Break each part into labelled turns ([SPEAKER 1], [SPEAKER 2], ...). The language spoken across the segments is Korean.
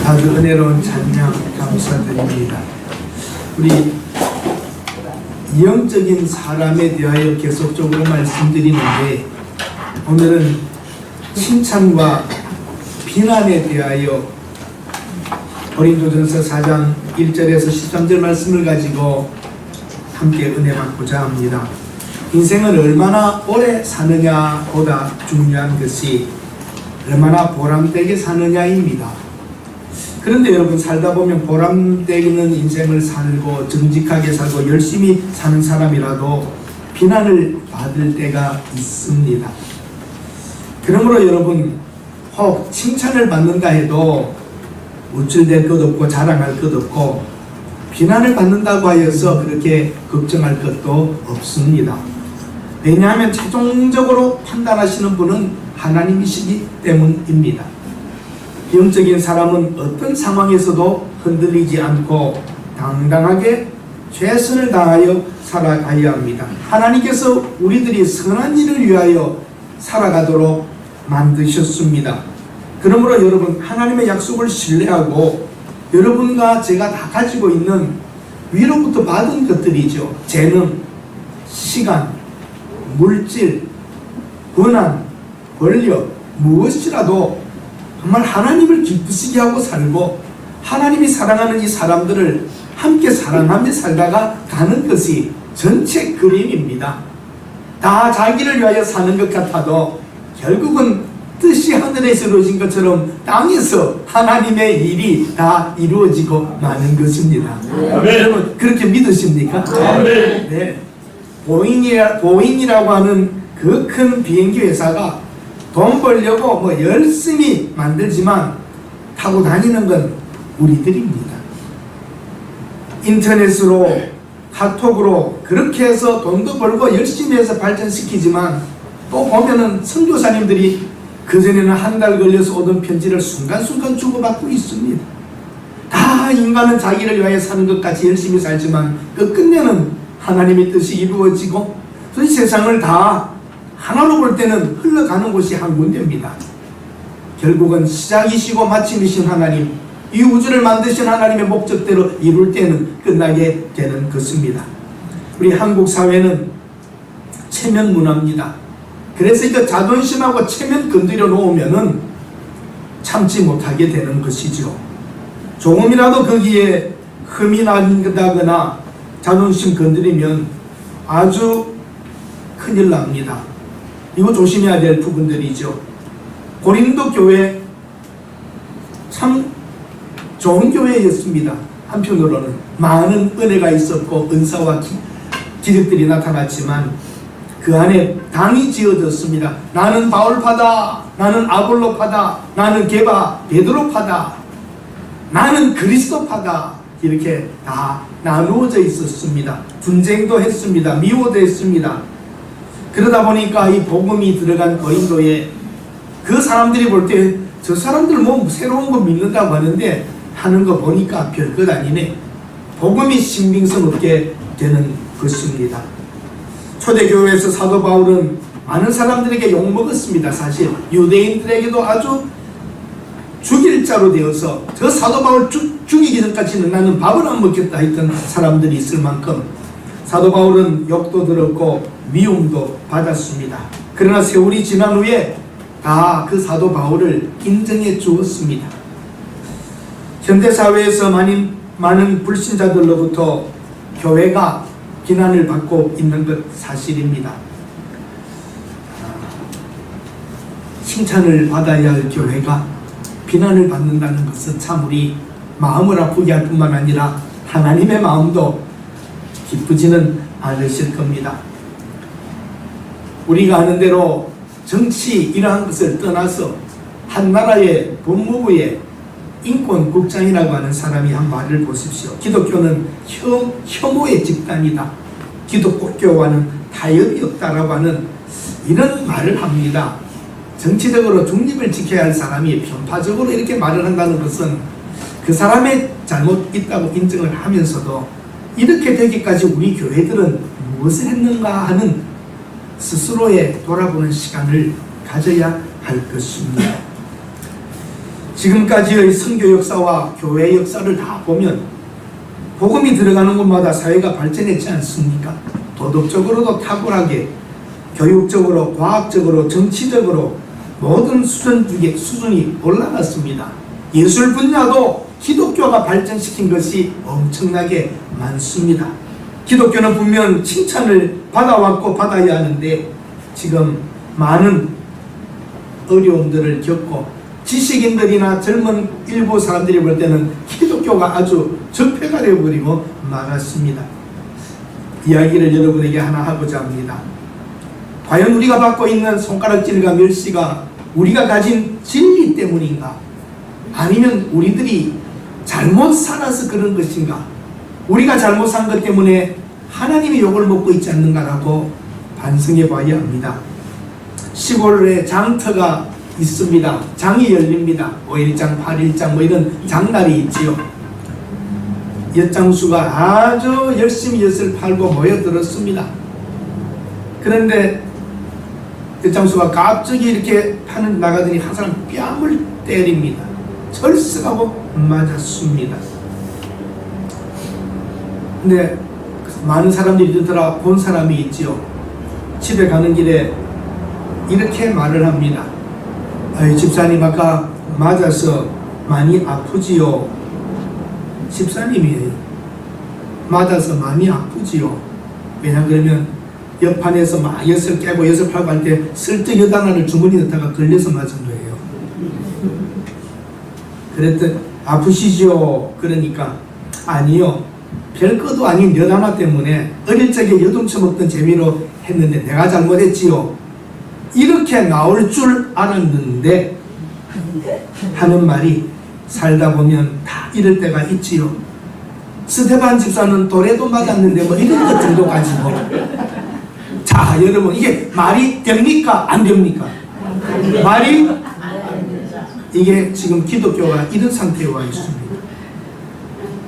[SPEAKER 1] 아주 은혜로운 찬양 감사드립니다. 우리 영적인 사람에 대하여 계속적으로 말씀드리는데, 오늘은 칭찬과 비난에 대하여 고린도전서 4장 1절에서 13절 말씀을 가지고 함께 은혜 받고자 합니다. 인생을 얼마나 오래 사느냐보다 중요한 것이 얼마나 보람되게 사느냐입니다. 그런데 여러분, 살다 보면 보람되는 인생을 살고 정직하게 살고 열심히 사는 사람이라도 비난을 받을 때가 있습니다. 그러므로 여러분, 혹 칭찬을 받는다 해도 우쭐댈 것 없고 자랑할 것 없고 비난을 받는다고 하여서 그렇게 걱정할 것도 없습니다. 왜냐하면 최종적으로 판단하시는 분은 하나님이시기 때문입니다. 영적인 사람은 어떤 상황에서도 흔들리지 않고 당당하게 최선을 다하여 살아가야 합니다. 하나님께서 우리들이 선한 일을 위하여 살아가도록 만드셨습니다. 그러므로 여러분, 하나님의 약속을 신뢰하고 여러분과 제가 다 가지고 있는 위로부터 받은 것들이죠. 재능, 시간, 물질, 권한, 권력, 무엇이라도 정말 하나님을 기쁘시게 하고 살고 하나님이 사랑하는 이 사람들을 함께 사랑하며 살다가 가는 것이 전체 그림입니다. 다 자기를 위하여 사는 것 같아도 결국은 뜻이 하늘에서 이루어진 것처럼 땅에서 하나님의 일이 다 이루어지고 마는 것입니다. 여러분, 그렇게 믿으십니까? 네. 보잉이라고 하는 그 큰 비행기 회사가 돈 벌려고 열심히 만들지만 타고 다니는 건 우리들입니다. 인터넷으로, 카톡으로 그렇게 해서 돈도 벌고 열심히 해서 발전시키지만 또 보면은 선교사님들이 그전에는 한 달 걸려서 오던 편지를 순간순간 주고받고 있습니다. 다 인간은 자기를 위하여 사는 것 같이 열심히 살지만 끝내는 하나님의 뜻이 이루어지고 이 세상을 다 하나로 볼 때는 흘러가는 곳이 한 군데입니다. 결국은 시작이시고 마침이신 하나님, 이 우주를 만드신 하나님의 목적대로 이룰 때는 끝나게 되는 것입니다. 우리 한국 사회는 체면 문화입니다. 그래서 이거 자존심하고 체면 건드려 놓으면은 참지 못하게 되는 것이죠. 조금이라도 거기에 흠이 난다거나 자존심 건드리면 아주 큰일 납니다. 이거 조심해야 될 부분들이죠. 고린도 교회 참 좋은 교회였습니다. 한편으로는 많은 은혜가 있었고 은사와 기적들이 나타났지만 그 안에 당이 지어졌습니다. 나는 바울파다, 나는 아볼로파다, 나는 게바 베드로파다, 나는 그리스도파다, 이렇게 다 나누어져 있었습니다. 분쟁도 했습니다. 미워도 했습니다. 그러다 보니까 이 복음이 들어간 고린도에 그 사람들이 볼 때 저 사람들 뭐 새로운 거 믿는다고 하는데 하는 거 보니까 별것 아니네, 복음이 신빙성 없게 되는 것입니다. 초대교회에서 사도 바울은 많은 사람들에게 욕먹었습니다. 사실 유대인들에게도 아주 죽일 자로 되어서 저 사도 바울 죽이기 전까지는 나는 밥을 안 먹겠다 했던 사람들이 있을 만큼 사도 바울은 욕도 들었고 미움도 받았습니다. 그러나 세월이 지난 후에 다 그 사도 바울을 인정해 주었습니다. 현대사회에서 많은 불신자들로부터 교회가 비난을 받고 있는 것 사실입니다. 칭찬을 받아야 할 교회가 비난을 받는다는 것은 참 우리 마음을 아프게 할 뿐만 아니라 하나님의 마음도 기쁘지는 않으실 겁니다. 우리가 아는 대로 정치 이러한 것을 떠나서 한 나라의 법무부의 인권국장이라고 하는 사람이 한 말을 보십시오. 기독교는 혐오의 집단이다, 기독교와는 타협이 없다라고 하는 이런 말을 합니다. 정치적으로 중립을 지켜야 할 사람이 편파적으로 이렇게 말을 한다는 것은 그 사람의 잘못 있다고 인정을 하면서도 이렇게 되기까지 우리 교회들은 무엇을 했는가 하는 스스로의 돌아보는 시간을 가져야 할 것입니다. 지금까지의 선교 역사와 교회 역사를 다 보면 복음이 들어가는 곳마다 사회가 발전했지 않습니까? 도덕적으로도 탁월하게, 교육적으로, 과학적으로, 정치적으로 모든 수준이 올라갔습니다. 예술 분야도 기독교가 발전시킨 것이 엄청나게 많습니다. 기독교는 분명 칭찬을 받아왔고 받아야 하는데 지금 많은 어려움들을 겪고 지식인들이나 젊은 일부 사람들이 볼 때는 기독교가 아주 적폐가 되어버리고 말았습니다. 이야기를 여러분에게 하나 하고자 합니다. 과연 우리가 받고 있는 손가락질과 멸시가 우리가 가진 진리 때문인가? 아니면 우리들이 잘못 살아서 그런 것인가? 우리가 잘못 산 것 때문에 하나님의 욕을 먹고 있지 않는가라고 반성해 봐야 합니다. 10월에 장터가 있습니다. 장이 열립니다. 5일장, 8일장 뭐 이런 장날이 있지요. 엿장수가 아주 열심히 엿을 팔고 모여들었습니다. 그런데 엿장수가 갑자기 이렇게 파는 나가더니 한 사람 뺨을 때립니다. 철썩하고 맞았습니다. 근데 많은 사람들이 들어본 사람이 있지요. 집에 가는 길에 이렇게 말을 합니다. 집사님 아까 맞아서 많이 아프지요. 집사님이에요. 맞아서 많이 아프지요. 왜냐 그러면 옆판에서 막 엿을 깨고 엿을 팔고 할 때 슬쩍 엿 하나를 주머니 넣다가 걸려서 맞은 거예요. 그랬더니 아프시죠? 그러니까 아니요. 별것도 아닌 엿 하나 때문에 어릴 적에 엿훔쳐 먹던 재미로 했는데 내가 잘못했지요. 이렇게 나올 줄 알았는데 하는 말이 살다 보면 다 이럴 때가 있지요. 스테반 집사는 돌에도 맞았는데 뭐 이런 것 정도 가지고. 자 여러분 이게 말이 됩니까? 안 됩니까? 말이 이게 지금 기독교가 이런 상태에 와 있습니다.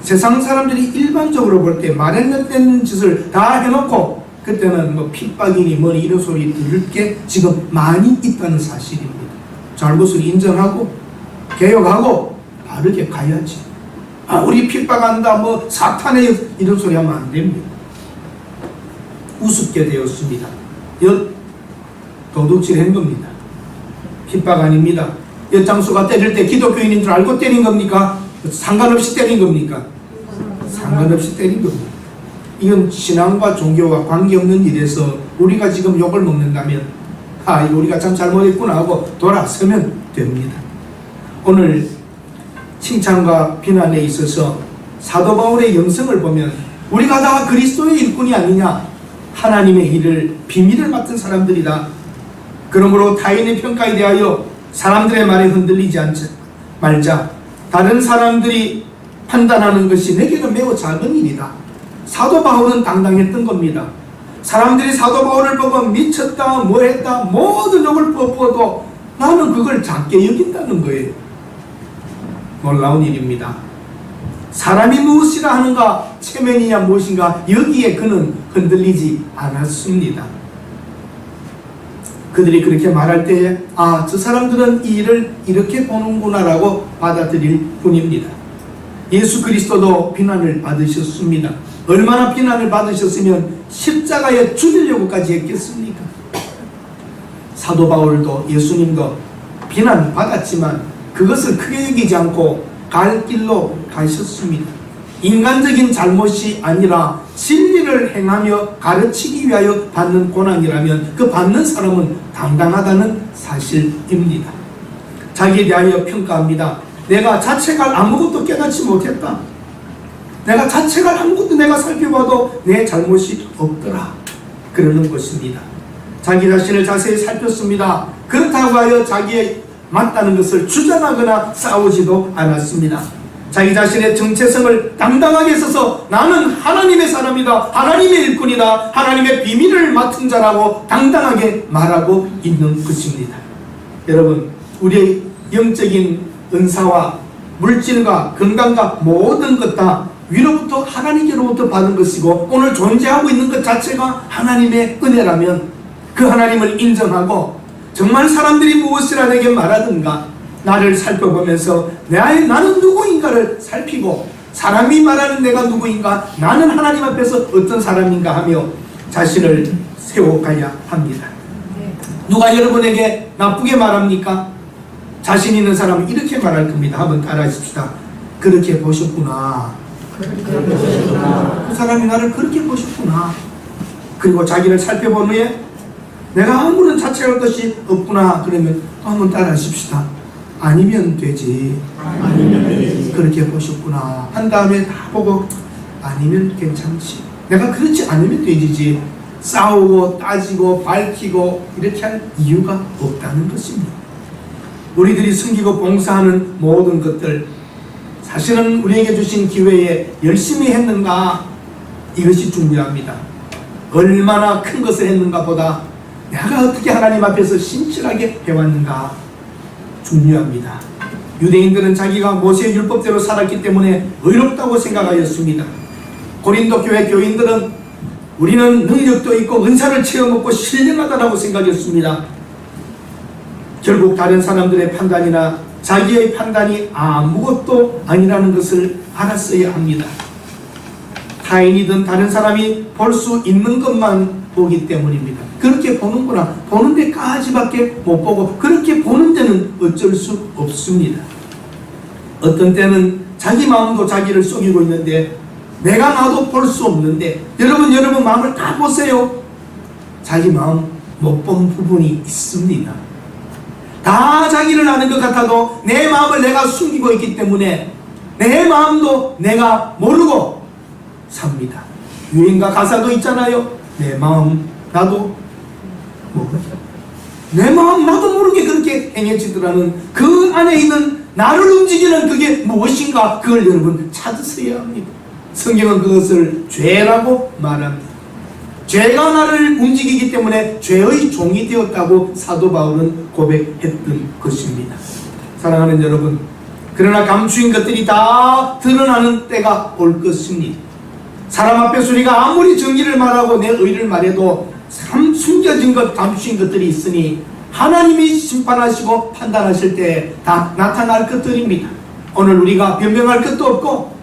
[SPEAKER 1] 세상 사람들이 일반적으로 볼 때 말 안 되는 짓을 다 해놓고 그때는 뭐 핍박이니 뭐니 이런 소리 들을 게 지금 많이 있다는 사실입니다. 잘못을 인정하고 개혁하고 바르게 가야지. 우리 핍박한다 뭐 사탄의 이런 소리 하면 안 됩니다. 우습게 되었습니다. 도둑질한 겁니다. 핍박 아닙니다. 엿장수가 때릴 때 기독교인인 줄 알고 때린 겁니까? 상관없이 때린 겁니까? 상관없이 때린 겁니다. 이건 신앙과 종교와 관계없는 일에서 우리가 지금 욕을 먹는다면 우리가 참 잘못했구나 하고 돌아서면 됩니다. 오늘 칭찬과 비난에 있어서 사도 바울의 영성을 보면 우리가 다 그리스도의 일꾼이 아니냐, 하나님의 일을 비밀을 맡은 사람들이다. 그러므로 타인의 평가에 대하여 사람들의 말에 흔들리지 말자. 다른 사람들이 판단하는 것이 내게는 매우 작은 일이다. 사도 바울은 당당했던 겁니다. 사람들이 사도 바울을 보고 미쳤다, 뭐했다, 모든 욕을 퍼부어도 나는 그걸 작게 여긴다는 거예요. 놀라운 일입니다. 사람이 무엇이라 하는가, 체면이냐 무엇인가, 여기에 그는 흔들리지 않았습니다. 그들이 그렇게 말할 때에 저 사람들은 이 일을 이렇게 보는구나 라고 받아들일 뿐입니다. 예수 그리스도도 비난을 받으셨습니다. 얼마나 비난을 받으셨으면 십자가에 죽이려고까지 했겠습니까? 사도 바울도 예수님도 비난받았지만 그것을 크게 여기지 않고 갈 길로 가셨습니다. 인간적인 잘못이 아니라 진리를 행하며 가르치기 위하여 받는 고난이라면 그 받는 사람은 당당하다는 사실입니다. 자기에 대하여 평가합니다. 내가 자책할 아무것도 깨닫지 못했다. 내가 자책할 아무것도 내가 살펴봐도 내 잘못이 없더라. 그러는 것입니다. 자기 자신을 자세히 살폈습니다. 그렇다고 하여 자기의 맞다는 것을 주장하거나 싸우지도 않았습니다. 자기 자신의 정체성을 당당하게 써서 나는 하나님의 사람이다, 하나님의 일꾼이다, 하나님의 비밀을 맡은 자라고 당당하게 말하고 있는 것입니다. 여러분, 우리의 영적인 은사와 물질과 건강과 모든 것 다 위로부터 하나님께로부터 받은 것이고 오늘 존재하고 있는 것 자체가 하나님의 은혜라면 그 하나님을 인정하고 정말 사람들이 무엇이라 내게 말하든가 나를 살펴보면서 나는 누구인가를 살피고, 사람이 말하는 내가 누구인가, 나는 하나님 앞에서 어떤 사람인가 하며 자신을 세워가야 합니다. 누가 여러분에게 나쁘게 말합니까? 자신 있는 사람은 이렇게 말할 겁니다. 한번 따라하십시다. 그렇게 보셨구나. 그 사람이 나를 그렇게 보셨구나. 그리고 자기를 살펴본 후에 내가 아무런 자책할 것이 없구나. 그러면 한번 따라하십시다. 아니면 되지. 그렇게 보셨구나. 한 다음에 다 보고 아니면 괜찮지. 내가 그렇지 않으면 되지. 싸우고 따지고 밝히고 이렇게 할 이유가 없다는 것입니다. 우리들이 섬기고 봉사하는 모든 것들, 사실은 우리에게 주신 기회에 열심히 했는가, 이것이 중요합니다. 얼마나 큰 것을 했는가 보다 내가 어떻게 하나님 앞에서 신실하게 해왔는가 중요합니다. 유대인들은 자기가 모세의 율법대로 살았기 때문에 의롭다고 생각하였습니다. 고린도 교회 교인들은 우리는 능력도 있고 은사를 채워먹고 신령하다라고 생각했습니다. 결국 다른 사람들의 판단이나 자기의 판단이 아무것도 아니라는 것을 알았어야 합니다. 타인이든 다른 사람이 볼 수 있는 것만 보기 때문입니다. 그렇게 보는구나. 보는 데까지밖에 못 보고, 그렇게 보는 데는 어쩔 수 없습니다. 어떤 때는 자기 마음도 자기를 속이고 있는데, 내가 나도 볼 수 없는데, 여러분 마음을 다 보세요. 자기 마음 못 본 부분이 있습니다. 다 자기를 아는 것 같아도 내 마음을 내가 숨기고 있기 때문에 내 마음도 내가 모르고 삽니다. 유행가 가사도 있잖아요. 내 마음 나도 모르게, 내 마음 나도 모르게 그렇게 행해지더라는 그 안에 있는 나를 움직이는 그게 무엇인가, 그걸 여러분 찾으셔야 합니다. 성경은 그것을 죄라고 말합니다. 죄가 나를 움직이기 때문에 죄의 종이 되었다고 사도 바울은 고백했던 것입니다. 사랑하는 여러분, 그러나 감추인 것들이 다 드러나는 때가 올 것입니다. 사람 앞에서 우리가 아무리 정의를 말하고 내 의를 말해도 숨겨진 것, 감추인 것들이 있으니 하나님이 심판하시고 판단하실 때 다 나타날 것들입니다. 오늘 우리가 변명할 것도 없고,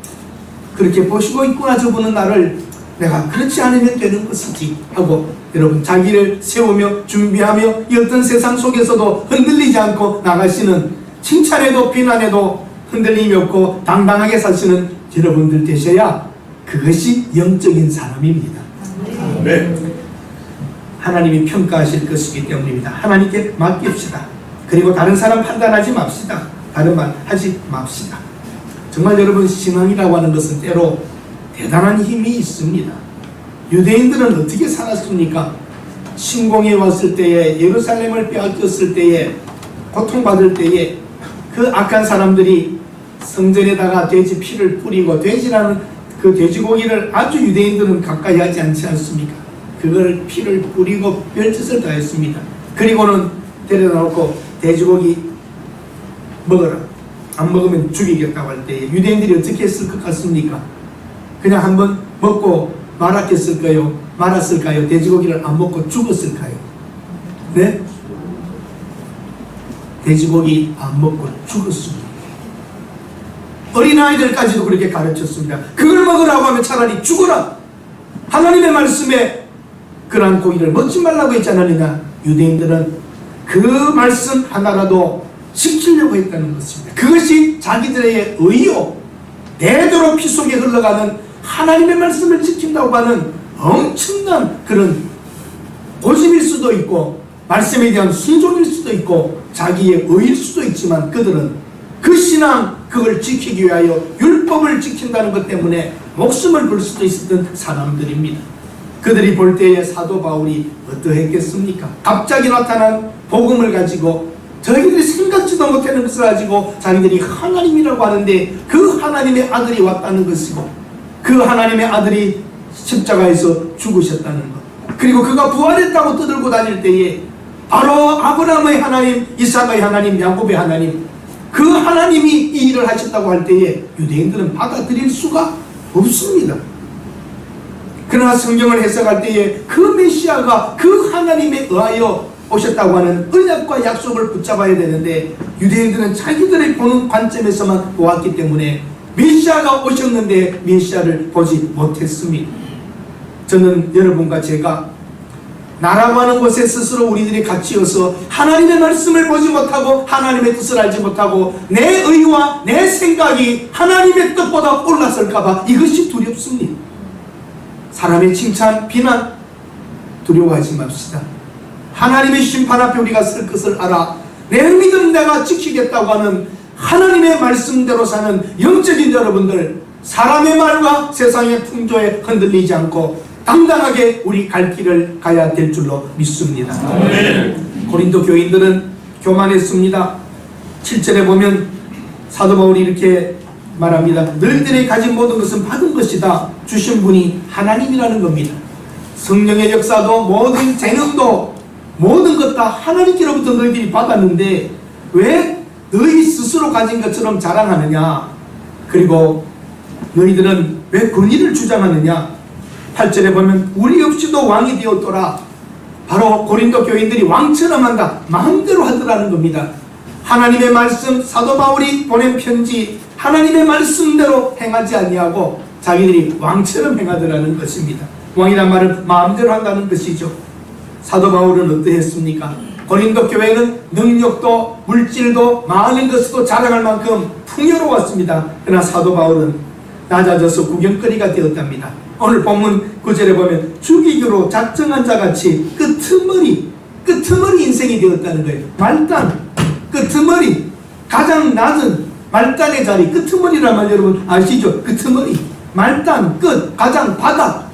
[SPEAKER 1] 그렇게 보시고 있구나 저분은 나를, 내가 그렇지 않으면 되는 것이지 하고 여러분 자기를 세우며 준비하며 이 어떤 세상 속에서도 흔들리지 않고 나가시는, 칭찬해도 비난해도 흔들림이 없고 당당하게 사시는 여러분들 되셔야 그것이 영적인 사람입니다. 네. 하나님이 평가하실 것이기 때문입니다. 하나님께 맡깁시다. 그리고 다른 사람 판단하지 맙시다. 다른 말 하지 맙시다. 정말 여러분, 신앙이라고 하는 것은 때로 대단한 힘이 있습니다. 유대인들은 어떻게 살았습니까? 신공에 왔을 때에, 예루살렘을 빼앗겼을 때에, 고통받을 때에 그 악한 사람들이 성전에다가 돼지 피를 뿌리고, 돼지라는 그 돼지고기를 아주 유대인들은 가까이 하지 않지 않습니까? 그걸 피를 뿌리고 별짓을 다 했습니다. 그리고는 데려다 놓고 돼지고기 먹어라, 안 먹으면 죽이겠다고 할 때에 유대인들이 어떻게 했을 것 같습니까? 그냥 한번 먹고 말았겠을까요? 말았을까요? 돼지고기를 안 먹고 죽었을까요? 네? 돼지고기 안 먹고 죽었습니다. 어린아이들까지도 그렇게 가르쳤습니다. 그걸 먹으라고 하면 차라리 죽어라. 하나님의 말씀에 그러한 고기를 먹지 말라고 했지 않느냐. 유대인들은 그 말씀 하나라도 지키려고 했다는 것입니다. 그것이 자기들의 의요, 대대로 피 속에 흘러가는 하나님의 말씀을 지킨다고 하는 엄청난 그런 고집일 수도 있고, 말씀에 대한 순종일 수도 있고, 자기의 의일 수도 있지만, 그들은 그 신앙, 그걸 지키기 위하여 율법을 지킨다는 것 때문에 목숨을 걸 수도 있었던 사람들입니다. 그들이 볼 때에 사도 바울이 어떠했겠습니까? 갑자기 나타난 복음을 가지고, 저희들이 생각지도 못하는 것을 가지고 자기들이 하나님이라고 하는데, 그 하나님의 아들이 왔다는 것이고, 그 하나님의 아들이 십자가에서 죽으셨다는 것, 그리고 그가 부활했다고 떠들고 다닐 때에 바로 아브라함의 하나님, 이삭의 하나님, 야곱의 하나님, 그 하나님이 이 일을 하셨다고 할 때에 유대인들은 받아들일 수가 없습니다. 그러나 성경을 해석할 때에 그 메시아가 그 하나님에 의하여 오셨다고 하는 언약과 약속을 붙잡아야 되는데 유대인들은 자기들의 보는 관점에서만 보았기 때문에 메시아가 오셨는데 메시아를 보지 못했습니다. 저는 여러분과 제가 나라고 하는 곳에 스스로 우리들이 갇히어서 하나님의 말씀을 보지 못하고 하나님의 뜻을 알지 못하고 내 의와 내 생각이 하나님의 뜻보다 올라설까봐 이것이 두렵습니다. 사람의 칭찬, 비난 두려워하지 맙시다. 하나님의 심판 앞에 우리가 설 것을 알아 내 믿음 내가 지키겠다고 하는 하나님의 말씀대로 사는 영적인 여러분들, 사람의 말과 세상의 풍조에 흔들리지 않고 당당하게 우리 갈 길을 가야 될 줄로 믿습니다. 고린도 교인들은 교만했습니다. 7절에 보면 사도 바울이 이렇게 말합니다. 너희들이 가진 모든 것은 받은 것이다. 주신 분이 하나님이라는 겁니다. 성령의 역사도 모든 재능도 모든 것 다 하나님께로부터 너희들이 받았는데 왜 너희 스스로 가진 것처럼 자랑하느냐? 그리고 너희들은 왜 권위를 주장하느냐? 8절에 보면 우리 없이도 왕이 되었더라. 바로 고린도 교인들이 왕처럼 한다. 마음대로 하더라는 겁니다. 하나님의 말씀, 사도 바울이 보낸 편지 하나님의 말씀대로 행하지 아니하고 자기들이 왕처럼 행하더라는 것입니다. 왕이란 말은 마음대로 한다는 것이죠. 사도 바울은 어떠했습니까? 고린도 교회는 능력도 물질도 많은 것으로 자랑할 만큼 풍요로웠습니다. 그러나 사도 바울은 낮아져서 구경거리가 되었답니다. 오늘 본문 9절에 보면 죽이기로 작정한 자같이 끄트머리 인생이 되었다는 거예요. 말단, 끄트머리, 가장 낮은 말단의 자리, 끄트머리란 말 여러분 아시죠? 끄트머리, 말단, 끝, 가장 바닥.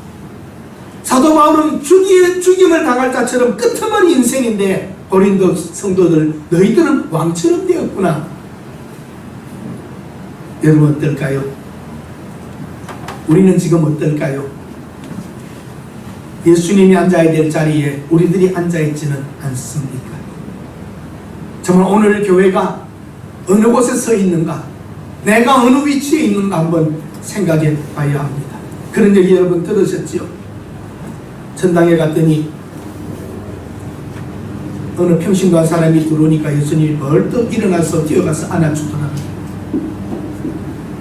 [SPEAKER 1] 사도 바울은 죽임을 당할 자처럼 끄트머리 인생인데 고린도 성도들 너희들은 왕처럼 되었구나. 여러분 어떨까요? 우리는 지금 어떨까요? 예수님이 앉아야 될 자리에 우리들이 앉아있지는 않습니까? 정말 오늘 교회가 어느 곳에 서 있는가, 내가 어느 위치에 있는가 한번 생각해 봐야 합니다. 그런 얘기 여러분 들으셨지요? 전당에 갔더니 어느 평신도한 사람이 들어오니까 예수님이 벌떡 일어나서 뛰어가서 안아주더랍니다.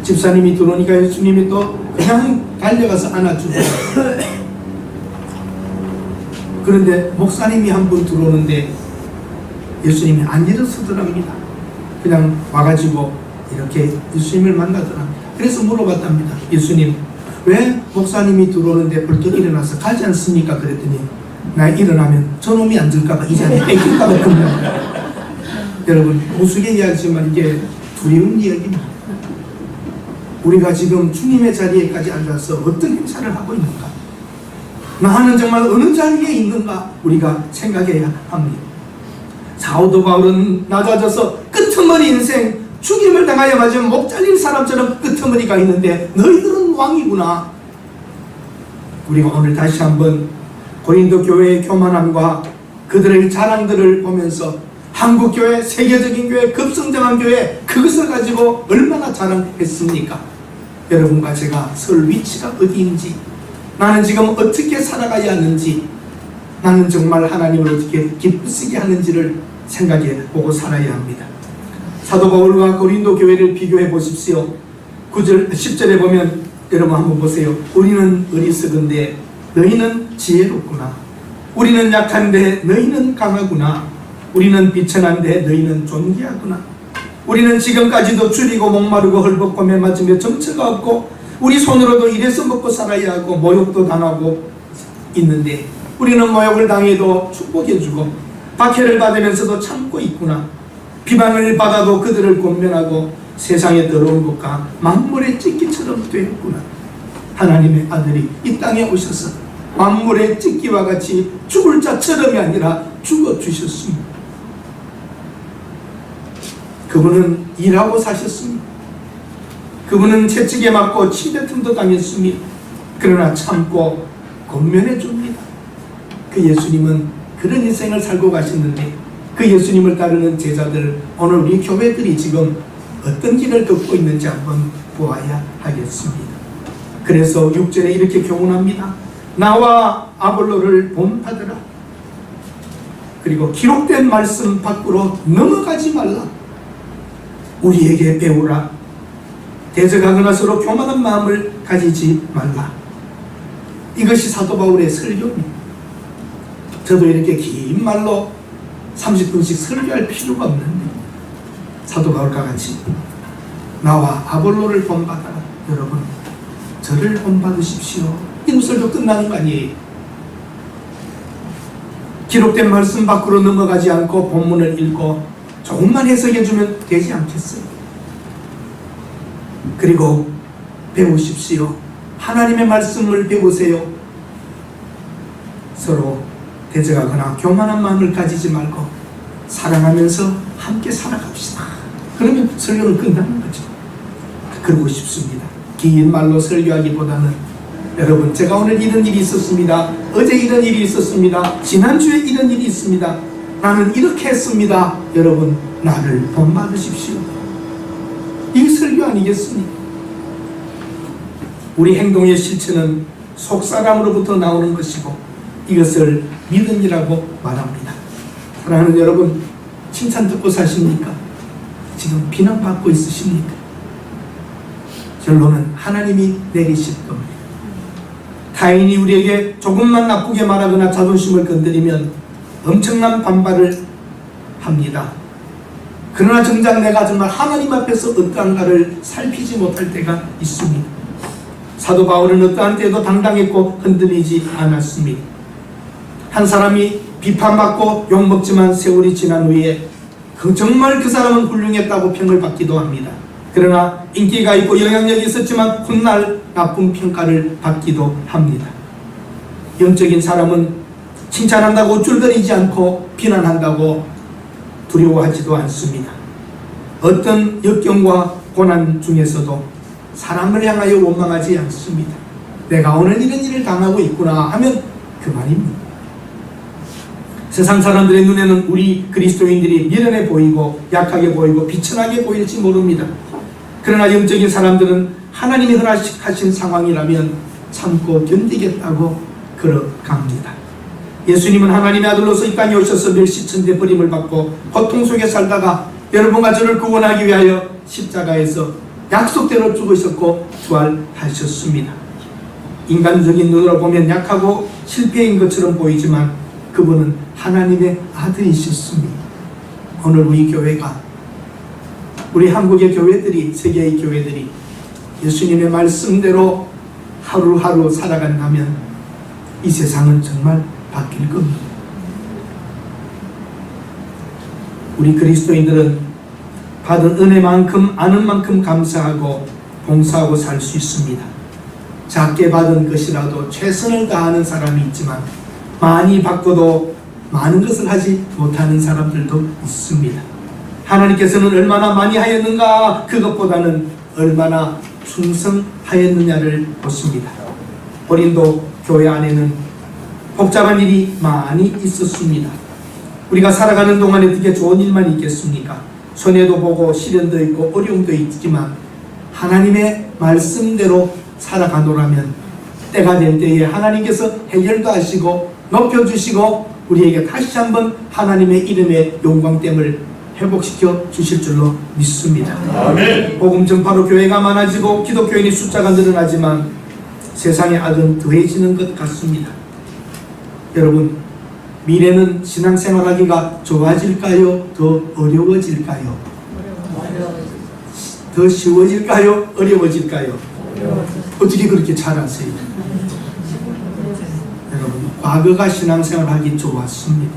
[SPEAKER 1] 집사님이 들어오니까 예수님이 또 그냥 달려가서 안아주더랍니다. 그런데 목사님이 한 분 들어오는데 예수님이 안 일어서더랍니다. 그냥 와가지고 이렇게 예수님을 만나더랍니다. 그래서 물어봤답니다. 예수님, 왜 목사님이 들어오는데 벌떡 일어나서 가지 않습니까? 그랬더니 나 일어나면 저놈이 앉을까봐 이 자리에 뺏길까봐 겁니다. 여러분 우스개 이야기지만 이게 두려운 이야기입니다. 우리가 지금 주님의 자리에까지 앉아서 어떤 행사를 하고 있는가, 나는 정말 어느 자리에 있는가 우리가 생각해야 합니다. 사도 바울은 낮아져서 끄트머리 인생, 죽임을 당하여 맞은 목 잘린 사람처럼 끄트머리가 있는데 너희들은 왕이구나. 우리가 오늘 다시 한번 고린도 교회의 교만함과 그들의 자랑들을 보면서 한국교회, 세계적인 교회, 급성장한 교회, 그것을 가지고 얼마나 자랑했습니까? 여러분과 제가 설 위치가 어디인지, 나는 지금 어떻게 살아가야 하는지, 나는 정말 하나님을 어떻게 기쁘시게 하는지를 생각해 보고 살아야 합니다. 사도 바울과 고린도 교회를 비교해 보십시오. 9절, 10절에 보면 여러분 한번 보세요. 우리는 어리석은데 너희는 지혜롭구나. 우리는 약한데 너희는 강하구나. 우리는 비천한데 너희는 존귀하구나. 우리는 지금까지도 줄이고 목마르고 헐벗고 매맞으며 정처가 없고 우리 손으로도 일해서 먹고 살아야 하고 모욕도 당하고 있는데 우리는 모욕을 당해도 축복해주고 박해를 받으면서도 참고 있구나. 비방을 받아도 그들을 권면하고 세상의 더러운 것과 만물의 찢기처럼 되었구나. 하나님의 아들이 이 땅에 오셔서 만물의 찢기와 같이 죽을 자처럼이 아니라 죽어주셨습니다. 그분은 일하고 사셨습니다. 그분은 채찍에 맞고 침뱉음도 당했습니다. 그러나 참고 권면해 줍니다. 그 예수님은 그런 인생을 살고 가시는데 그 예수님을 따르는 제자들, 오늘 우리 교회들이 지금 어떤 길을 걷고 있는지 한번 보아야 하겠습니다. 그래서 6절에 이렇게 교훈합니다. 나와 아볼로를 본받으라. 그리고 기록된 말씀 밖으로 넘어가지 말라. 우리에게 배우라. 대적하거나 서로 교만한 마음을 가지지 말라. 이것이 사도 바울의 설교입니다. 저도 이렇게 긴 말로 30분씩 설교할 필요가 없는데 사도 바울과 같이 나와 아볼로를 본받아라. 여러분 저를 본받으십시오. 이 설교 끝나는 거 아니에요. 기록된 말씀 밖으로 넘어가지 않고 본문을 읽고 조금만 해석해주면 되지 않겠어요? 그리고 배우십시오. 하나님의 말씀을 배우세요. 서로 대적하거나 교만한 마음을 가지지 말고 사랑하면서 함께 살아갑시다. 그러면 설교는 끝나는 거죠. 그러고 싶습니다. 긴 말로 설교하기보다는 여러분 제가 오늘 이런 일이 있었습니다. 어제 이런 일이 있었습니다. 지난주에 이런 일이 있습니다. 나는 이렇게 했습니다. 여러분 나를 본받으십시오. 이 설교 아니겠습니까? 우리 행동의 실체는 속사람으로부터 나오는 것이고 이것을 믿음이라고 말합니다. 사랑하는 여러분 칭찬 듣고 사십니까? 지금 비난받고 있으십니까? 결론은 하나님이 내리실 겁니다. 타인이 우리에게 조금만 나쁘게 말하거나 자존심을 건드리면 엄청난 반발을 합니다. 그러나 정작 내가 정말 하나님 앞에서 어떠한가를 살피지 못할 때가 있습니다. 사도 바울은 어떠한 때도 당당했고 흔들리지 않았습니다. 한 사람이 비판받고 욕먹지만 세월이 지난 후에 정말 그 사람은 훌륭했다고 평을 받기도 합니다. 그러나 인기가 있고 영향력이 있었지만 훗날 나쁜 평가를 받기도 합니다. 영적인 사람은 칭찬한다고 줄거리지 않고 비난한다고 두려워하지도 않습니다. 어떤 역경과 고난 중에서도 사람을 향하여 원망하지 않습니다. 내가 오늘 이런 일을 당하고 있구나 하면 그만입니다. 세상 사람들의 눈에는 우리 그리스도인들이 미련해 보이고 약하게 보이고 비천하게 보일지 모릅니다. 그러나 영적인 사람들은 하나님이 허락하신 상황이라면 참고 견디겠다고 걸어갑니다. 예수님은 하나님의 아들로서 이 땅에 오셔서 멸시천대 버림을 받고 고통 속에 살다가 여러분과 저를 구원하기 위하여 십자가에서 약속대로 죽으셨고 부활하셨습니다. 인간적인 눈으로 보면 약하고 실패인 것처럼 보이지만 그분은 하나님의 아들이셨습니다. 오늘 우리 교회가, 우리 한국의 교회들이, 세계의 교회들이 예수님의 말씀대로 하루하루 살아간다면 이 세상은 정말 바뀔 겁니다. 우리 그리스도인들은 받은 은혜만큼 아는 만큼 감사하고 봉사하고 살 수 있습니다. 작게 받은 것이라도 최선을 다하는 사람이 있지만 많이 받고도 많은 것을 하지 못하는 사람들도 있습니다. 하나님께서는 얼마나 많이 하였는가 그것보다는 얼마나 충성하였느냐를 보십니다. 고린도 교회 안에는 복잡한 일이 많이 있었습니다. 우리가 살아가는 동안에 어떻게 좋은 일만 있겠습니까? 손해도 보고 시련도 있고 어려움도 있지만 하나님의 말씀대로 살아가노라면 때가 될 때에 하나님께서 해결도 하시고 높여주시고 우리에게 다시 한번 하나님의 이름의 영광됨을 회복시켜 주실 줄로 믿습니다.
[SPEAKER 2] 아멘.
[SPEAKER 1] 복음 전파로 교회가 많아지고 기독교인의 숫자가 늘어나지만 세상의 악은 더해지는 것 같습니다. 여러분, 미래는 신앙생활하기가 좋아질까요? 더 어려워질까요? 더 쉬워질까요? 어려워질까요? 어떻게 그렇게 잘 아세요? 여러분, 과거가 신앙생활하기 좋았습니다.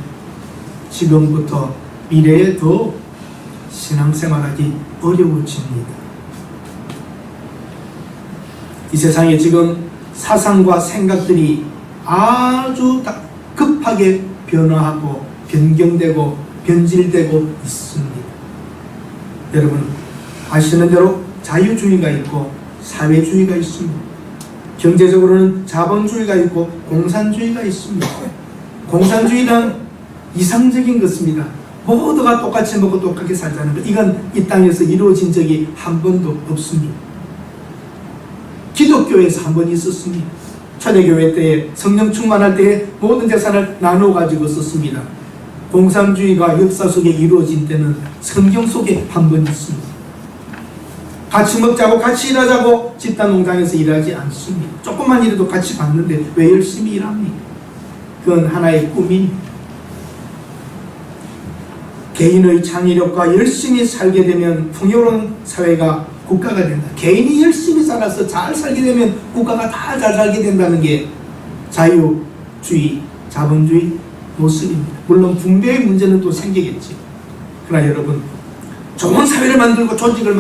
[SPEAKER 1] 지금부터 미래에 더 신앙생활하기 어려워집니다. 이 세상에 지금 사상과 생각들이 아주 급하게 변화하고 변경되고 변질되고 있습니다. 여러분 아시는 대로 자유주의가 있고 사회주의가 있습니다. 경제적으로는 자본주의가 있고 공산주의가 있습니다. 공산주의는 이상적인 것입니다. 모두가 똑같이 먹고 똑같이 살자는 것. 이건 이 땅에서 이루어진 적이 한 번도 없습니다. 기독교에서 한 번 있었습니다. 초대교회 때에 성령 충만할 때에 모든 재산을 나누어 가지고 썼습니다. 공산주의가 역사 속에 이루어진 때는 성경 속에 한 번 있습니다. 같이 먹자고 같이 일하자고 집단 농장에서 일하지 않습니다. 조금만 일해도 같이 받는데 왜 열심히 일합니까? 그건 하나의 꿈입니다. 개인의 창의력과 열심히 살게 되면 풍요로운 사회가 국가가 된다. 개인이 열심히 살아서 잘 살게 되면 국가가 다 잘 살게 된다는 게 자유주의, 자본주의 모습입니다. 물론 분배의 문제는 또 생기겠지. 그러나 여러분, 좋은 사회를 만들고 조직을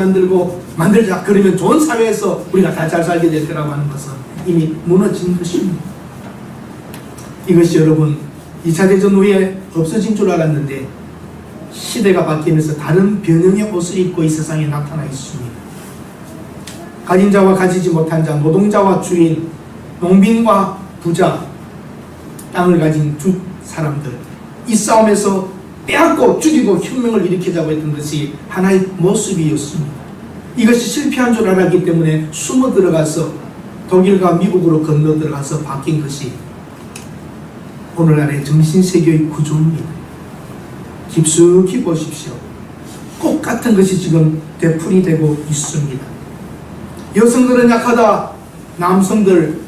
[SPEAKER 1] 만들자. 그러면 좋은 사회에서 우리가 다 잘 살게 될 거라고 하는 것은 이미 무너진 것입니다. 이것이 여러분 2차 대전 후에 없어진 줄 알았는데 시대가 바뀌면서 다른 변형의 옷을 입고 이 세상에 나타나 있습니다. 가진 자와 가지지 못한 자, 노동자와 주인, 농민과 부자, 땅을 가진 두 사람들, 이 싸움에서 빼앗고 죽이고 혁명을 일으키자고 했던 것이 하나의 모습이었습니다. 이것이 실패한 줄 알았기 때문에 숨어 들어가서 독일과 미국으로 건너 들어가서 바뀐 것이 오늘날의 정신세계의 구조입니다. 깊숙이 보십시오. 똑같은 것이 지금 되풀이되고 있습니다. 여성들은 약하다. 남성들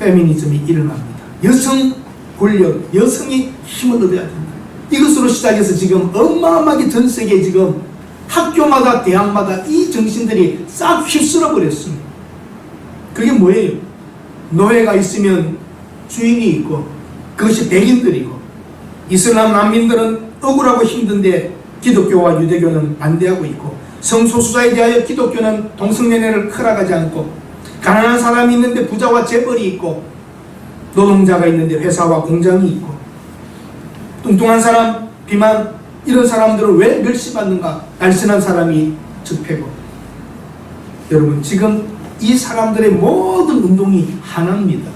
[SPEAKER 1] 페미니즘이 일어납니다. 여성 권력, 여성이 힘을 얻어야 된다. 이것으로 시작해서 지금 어마어마하게 전 세계에 지금 학교마다 대학마다 이 정신들이 싹 휩쓸어 버렸습니다. 그게 뭐예요? 노예가 있으면 주인이 있고 그것이 백인들이고, 이슬람 난민들은 억울하고 힘든데 기독교와 유대교는 반대하고 있고, 성소수자에 대하여 기독교는 동성연애를 허락하지 않고, 가난한 사람이 있는데 부자와 재벌이 있고, 노동자가 있는데 회사와 공장이 있고, 뚱뚱한 사람, 비만, 이런 사람들은 왜 멸시받는가? 날씬한 사람이 적폐고. 여러분, 지금 이 사람들의 모든 운동이 하나입니다.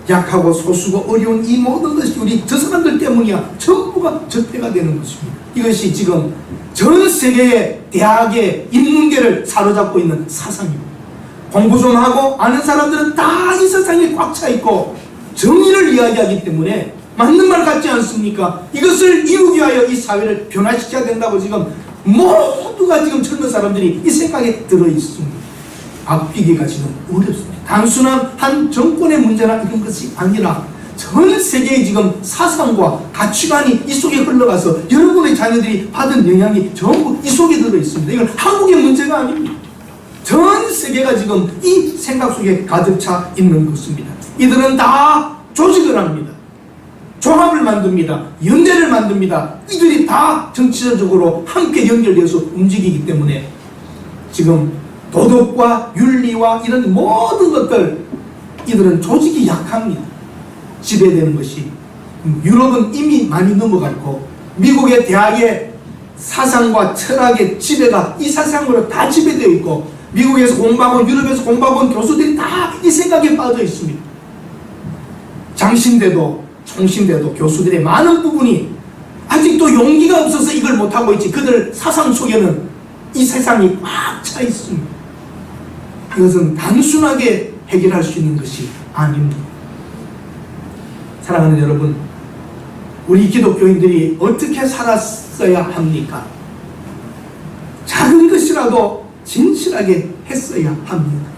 [SPEAKER 1] 약하고 소수고 어려운 이 모든 것이 우리 저 사람들 때문이야. 전부가 적폐가 되는 것입니다. 이것이 지금 전 세계의 대학의 인문계를 사로잡고 있는 사상입니다. 공부 좀 하고 아는 사람들은 다 이 세상에 꽉 차 있고 정의를 이야기하기 때문에 맞는 말 같지 않습니까? 이것을 이루기 위하여 이 사회를 변화시켜야 된다고 지금 모두가 지금 젊은 사람들이 이 생각에 들어 있습니다. 앞비기가 지금 어렵습니다. 단순한 한 정권의 문제나 이런 것이 아니라 전 세계의 지금 사상과 가치관이 이 속에 흘러가서 여러분의 자녀들이 받은 영향이 전부 이 속에 들어 있습니다. 이건 한국의 문제가 아닙니다. 전 세계가 지금 이 생각 속에 가득 차 있는 것입니다. 이들은 다 조직을 합니다. 조합을 만듭니다. 연대를 만듭니다. 이들이 다 정치적으로 함께 연결되어서 움직이기 때문에 지금 도덕과 윤리와 이런 모든 것들, 이들은 조직이 약합니다. 지배되는 것이. 유럽은 이미 많이 넘어갔고 미국의 대학의 사상과 철학의 지배가 이 사상으로 다 지배되어 있고, 미국에서 공부하고 유럽에서 공부하고 교수들이 다 이 생각에 빠져 있습니다. 장신대도 총신대도 교수들의 많은 부분이 아직도 용기가 없어서 이걸 못하고 있지, 그들 사상 속에는 이 세상이 꽉 차 있습니다. 이것은 단순하게 해결할 수 있는 것이 아닙니다. 사랑하는 여러분, 우리 기독교인들이 어떻게 살았어야 합니까? 작은 것이라도 진실하게 했어야 합니다.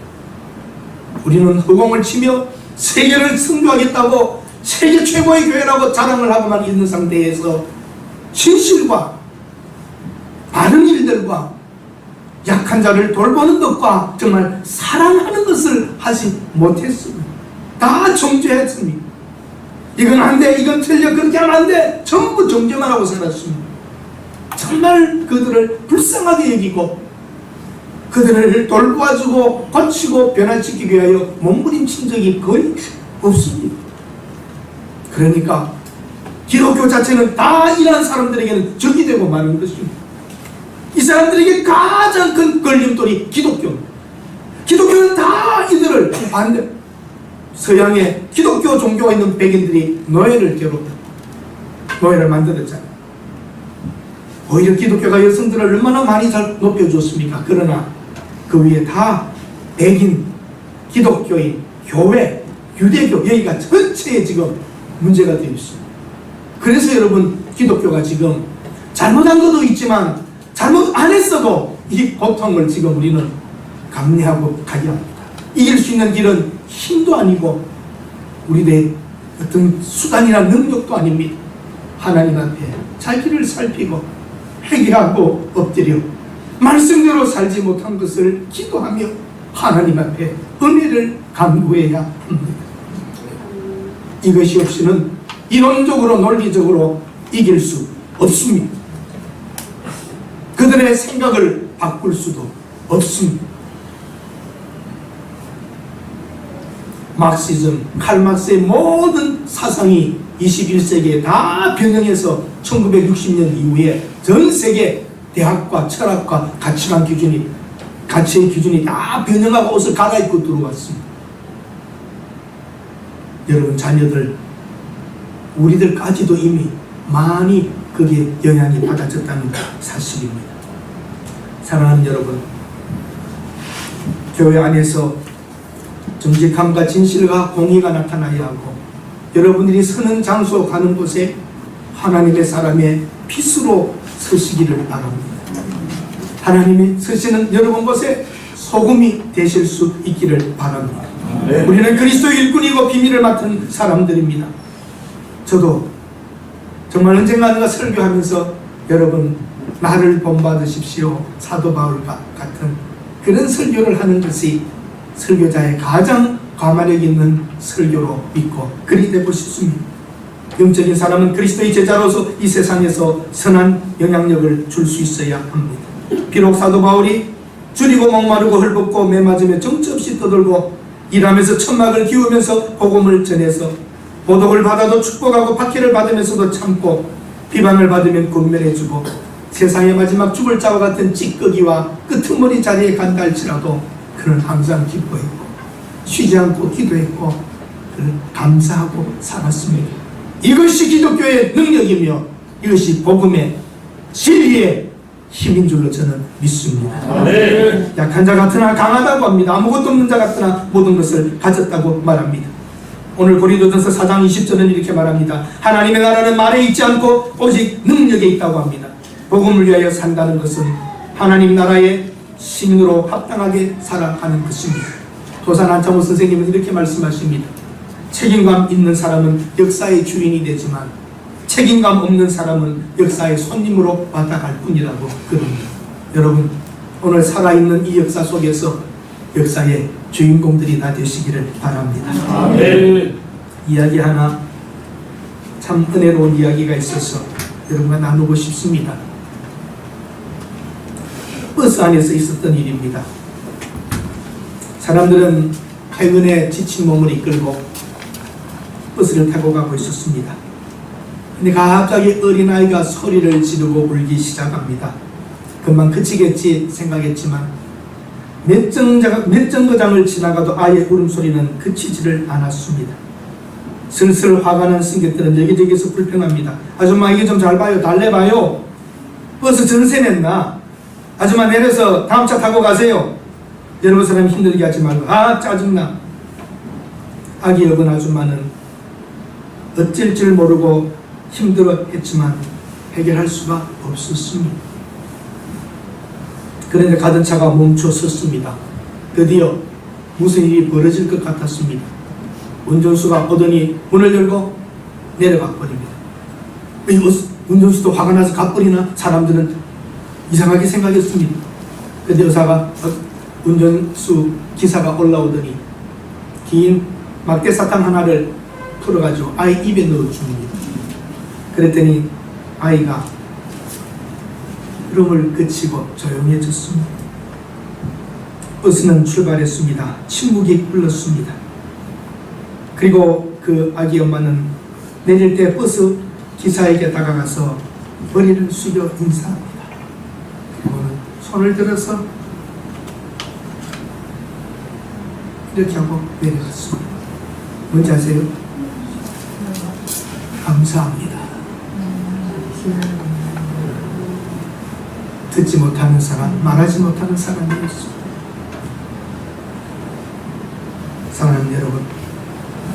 [SPEAKER 1] 우리는 허공을 치며 세계를 승부하겠다고 세계 최고의 교회라고 자랑을 하고만 있는 상태에서 진실과 바른 일들과 약한 자를 돌보는 것과 정말 사랑하는 것을 하지 못했습니다. 다 정죄했습니다. 이건 안 돼, 이건 틀려, 그렇게 하면 안 돼, 전부 정죄만 하고 살았습니다. 정말 그들을 불쌍하게 여기고 그들을 돌봐주고 고치고 변화시키기 위하여 몸부림친 적이 거의 없습니다. 그러니까 기독교 자체는 다 이러한 사람들에게는 적이 되고 마는 것입니다. 이 사람들에게 가장 큰 걸림돌이 기독교입니다. 기독교는 다 이들을 반대, 서양의 기독교 종교가 있는 백인들이 노예를 괴롭혔다. 노예를 만들었잖아요. 오히려 기독교가 여성들을 얼마나 많이 잘 높여줬습니까? 그러나 그 위에 다 백인, 기독교인, 교회, 유대교, 여기가 전체에 지금 문제가 되어 있습니다. 그래서 여러분, 기독교가 지금 잘못한 것도 있지만 잘못 안 했어도 이 고통을 지금 우리는 감내하고 가야 합니다. 이길 수 있는 길은 힘도 아니고 우리의 어떤 수단이나 능력도 아닙니다. 하나님 앞에 자기를 살피고 회개하고 엎드려 말씀대로 살지 못한 것을 기도하며 하나님 앞에 은혜를 간구해야 합니다. 이것이 없이는 이론적으로 논리적으로 이길 수 없습니다. 그들의 생각을 바꿀 수도 없습니다. 막시즘, 칼막스의 모든 사상이 21세기에 다 변형해서 1960년 이후에 전 세계 대학과 철학과 가치의 기준이 다 변형하고 옷을 갈아입고 들어왔습니다. 여러분, 자녀들, 우리들까지도 이미 많이 그게 영향이 받아졌다는 사실입니다. 사랑하는 여러분, 교회 안에서 정직함과 진실과 공의가 나타나야 하고, 여러분들이 서는 장소 가는 곳에 하나님의 사람의 핏으로 서시기를 바랍니다. 하나님이 서시는 여러분 곳에 소금이 되실 수 있기를 바랍니다. 네. 우리는 그리스도의 일꾼이고 비밀을 맡은 사람들입니다. 저도 정말 언젠가 설교하면서 여러분, 나를 본받으십시오, 사도 바울과 같은 그런 설교를 하는 것이 설교자의 가장 가마력 있는 설교로 믿고 그리 되고 싶습니다. 영적인 사람은 그리스도의 제자로서 이 세상에서 선한 영향력을 줄 수 있어야 합니다. 비록 사도 바울이 줄이고 목마르고 헐벗고 매맞으며 정처 없이 떠들고 일하면서 천막을 기우면서 복음을 전해서 보독을 받아도 축복하고 박해를 받으면서도 참고 비방을 받으면 권면해주고 세상의 마지막 죽을 자와 같은 찌꺼기와 끄트머리 자리에 간다 할지라도 그는 항상 기뻐했고 쉬지 않고 기도했고 감사하고 살았습니다. 이것이 기독교의 능력이며 이것이 복음의 진리의 힘인 줄로 저는 믿습니다. 네. 약한 자 같으나 강하다고 합니다. 아무것도 없는 자 같으나 모든 것을 가졌다고 말합니다. 오늘 고린도전서 4장 20절은 이렇게 말합니다. 하나님의 나라는 말에 있지 않고 오직 능력에 있다고 합니다. 복음을 위하여 산다는 것은 하나님 나라의 시민으로 합당하게 살아가는 것입니다. 도산 안창호 선생님은 이렇게 말씀하십니다. 책임감 있는 사람은 역사의 주인이 되지만 책임감 없는 사람은 역사의 손님으로 받아갈 뿐이라고 그럽니다. 여러분, 오늘 살아있는 이 역사 속에서 역사의 주인공들이 다 되시기를 바랍니다. 아멘. 이야기 하나, 참 은혜로운 이야기가 있어서 여러분과 나누고 싶습니다. 버스 안에서 있었던 일입니다. 사람들은 퇴근에 지친 몸을 이끌고 버스를 타고 가고 있었습니다. 근데 갑자기 어린아이가 소리를 지르고 울기 시작합니다. 금방 그치겠지 생각했지만 몇 정거장을 지나가도 아이의 울음소리는 그치지를 않았습니다. 슬슬 화가 난 승객들은 여기저기서 불평합니다. 아줌마, 이게 좀 잘 봐요. 달래봐요. 버스 전세 냈나? 아줌마, 내려서 다음 차 타고 가세요. 여러분, 사람 힘들게 하지 말고. 아, 짜증나. 아기 여분 아줌마는 어쩔 줄 모르고 힘들어 했지만 해결할 수가 없었습니다. 그런데 가던 차가 멈춰 섰습니다. 드디어 무슨 일이 벌어질 것 같았습니다. 운전수가 오더니 문을 열고 내려가 버립니다. 운전수도 화가 나서 가버리나? 사람들은 이상하게 생각했습니다. 그런데 운전수 기사가 올라오더니 긴 막대사탕 하나를 풀어가지고 아이 입에 넣어줍니다. 그랬더니 아이가 울음을 그치고 조용해졌습니다. 버스는 출발했습니다. 침묵이 흘렀습니다. 그리고 그 아기 엄마는 내릴 때 버스 기사에게 다가가서 머리를 숙여 인사합니다. 그리고는 손을 들어서 이렇게 하고 내려갔습니다. 뭔지 아세요? 감사합니다. 듣지 못하는 사람, 말하지 못하는 사람이었습니다. 사랑하는 여러분,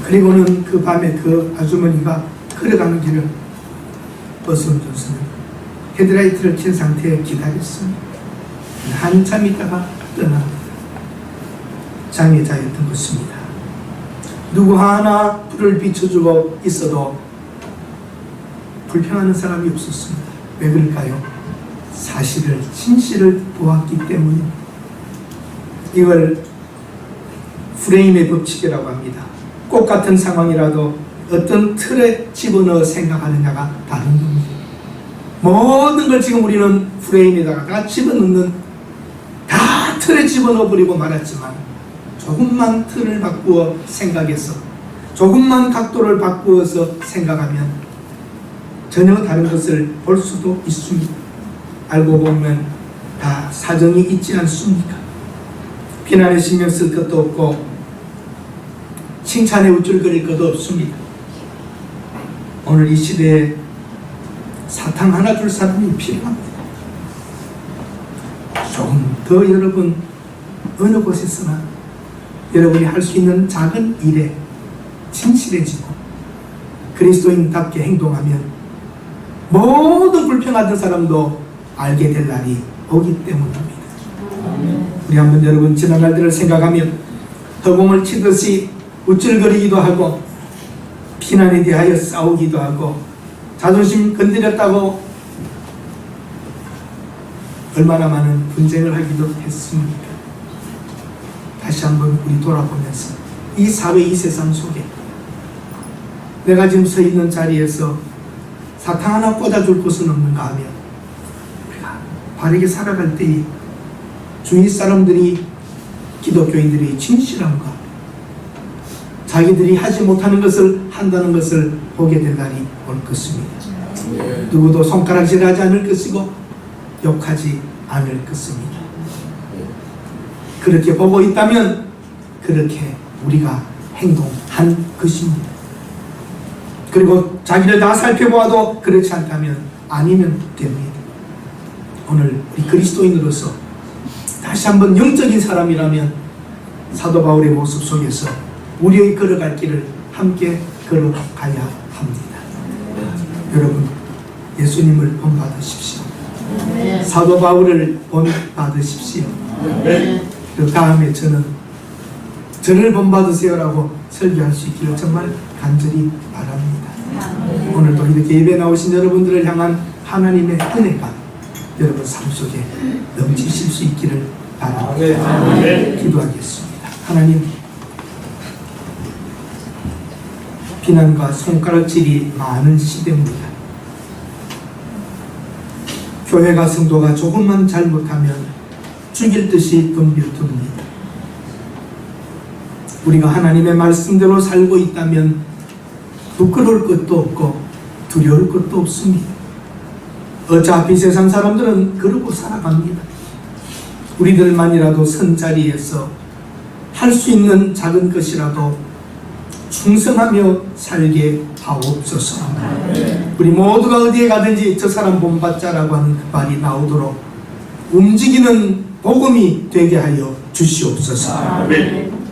[SPEAKER 1] 그리고는 그 밤에 그 아주머니가 걸어가는 길을 어스론 존슨은 헤드라이트를 킨 상태에 기다렸습니다. 한참 있다가 떠나 장애자였던 것입니다. 누구 하나 불을 비춰주고 있어도 불평하는 사람이 없었습니다. 왜 그럴까요? 사실을, 진실을 보았기 때문입니다. 이걸 프레임의 법칙이라고 합니다. 꽃 같은 상황이라도 어떤 틀에 집어넣어 생각하느냐가 다른 겁니다. 모든 걸 지금 우리는 프레임에다가 다 집어넣는, 다 틀에 집어넣어 버리고 말았지만 조금만 틀을 바꾸어 생각해서, 조금만 각도를 바꾸어서 생각하면 전혀 다른 것을 볼 수도 있습니다. 알고 보면 다 사정이 있지 않습니까? 비난에 신경 쓸 것도 없고 칭찬에 우쭐거릴 것도 없습니다. 오늘 이 시대에 사탕 하나 줄 사람이 필요합니다. 조금 더 여러분 어느 곳에서나 여러분이 할 수 있는 작은 일에 진실해지고 그리스도인답게 행동하면 모든 불평하던 사람도 알게 될 날이 오기 때문입니다. 우리 한번 여러분 지난 날들을 생각하면 허공을 치듯이 우쭐거리기도 하고 비난에 대하여 싸우기도 하고 자존심 건드렸다고 얼마나 많은 분쟁을 하기도 했습니까? 다시 한번 우리 돌아보면서 이 사회, 이 세상 속에 내가 지금 서 있는 자리에서 사탕 하나 꽂아줄 곳은 없는가 하면 우리가 바르게 살아갈 때에 주위 사람들이, 기독교인들이 진실함과 자기들이 하지 못하는 것을 한다는 것을 보게 될 날이 올 것입니다. 누구도 손가락질하지 않을 것이고 욕하지 않을 것입니다. 그렇게 보고 있다면 그렇게 우리가 행동한 것입니다. 그리고 자기를 다 살펴보아도 그렇지 않다면 아니면 됩니다. 오늘 우리 그리스도인으로서 다시 한번 영적인 사람이라면 사도 바울의 모습 속에서 우리의 걸어갈 길을 함께 걸어가야 합니다. 여러분, 예수님을 본받으십시오. 사도 바울을 본받으십시오. 그 다음에 저를 본받으세요라고 설교할 수 있기를 정말 간절히 바랍니다. 오늘도 이렇게 예배 나오신 여러분들을 향한 하나님의 은혜가 여러분 삶 속에 넘치실 수 있기를 바랍니다. 기도하겠습니다. 하나님, 비난과 손가락질이 많은 시대입니다. 교회가, 성도가 조금만 잘못하면 죽일 듯이 덤빌듭니다. 우리가 하나님의 말씀대로 살고 있다면 부끄러울 것도 없고 두려울 것도 없습니다. 어차피 세상 사람들은 그러고 살아갑니다. 우리들만이라도 선 자리에서 할 수 있는 작은 것이라도 충성하며 살게 하옵소서. 우리 모두가 어디에 가든지 저 사람 본받자라고 하는 말이 나오도록 움직이는 복음이 되게 하여 주시옵소서.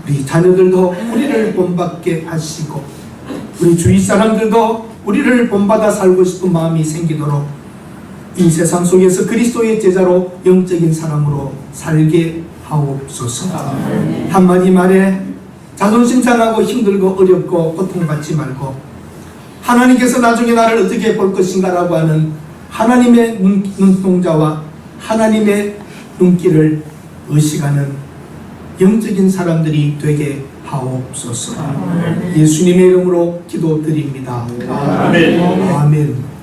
[SPEAKER 1] 우리 자녀들도 우리를 본받게 하시고 우리 주위 사람들도 우리를 본받아 살고 싶은 마음이 생기도록 이 세상 속에서 그리스도의 제자로 영적인 사람으로 살게 하옵소서. 한마디 말에 자존심 상하고 힘들고 어렵고 고통받지 말고 하나님께서 나중에 나를 어떻게 볼 것인가 라고 하는 하나님의 눈동자와 하나님의 눈길을 의식하는 영적인 사람들이 되게 하옵소서. 예수님의 이름으로 기도드립니다. 아멘.